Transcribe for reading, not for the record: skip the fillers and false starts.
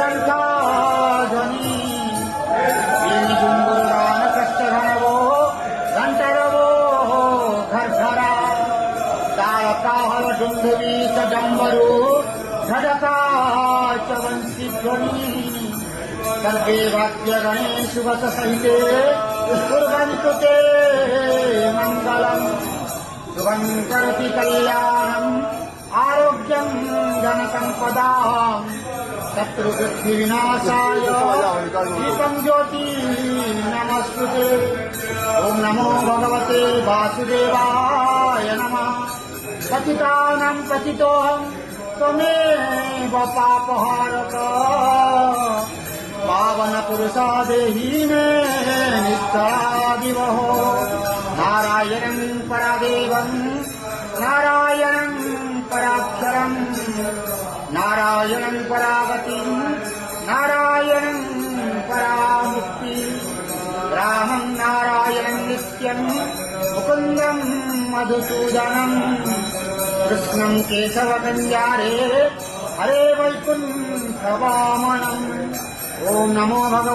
शङ्खाध्वनि वीणिजुम्बुरानकश्चरणवो घण्टरवो घर्घरा तालकाहलडुन्दुवी च डम्बरू झडका च वंशीध्वनि सर्वे वाद्यगणे शुभसहिते कुर्वन्तु ते मङ्गलम् शुभं करोति कल्याणम् आरोग्यं धनसम्पदाम् शत्रुबुद्धिविनाशाय दीपं ज्योति नमस्तुते। ओम नमो भगवते वासुदेवाय नमः। पतितानां पतितोऽहं त्वमेव पापहारक पावन पुरुषा देहि मे निष्ठादिवहो। नारायणं परादेवं नारायणं पराक्षरम् नारायणं परागतिं नारायणं परामुक्ति रामं नारायणं नित्यं मुकुन्दं मधुसूदनं कृष्णं केशवकल्याणे हरे वैकुण्ठवामनम्। ओम नमो भगवते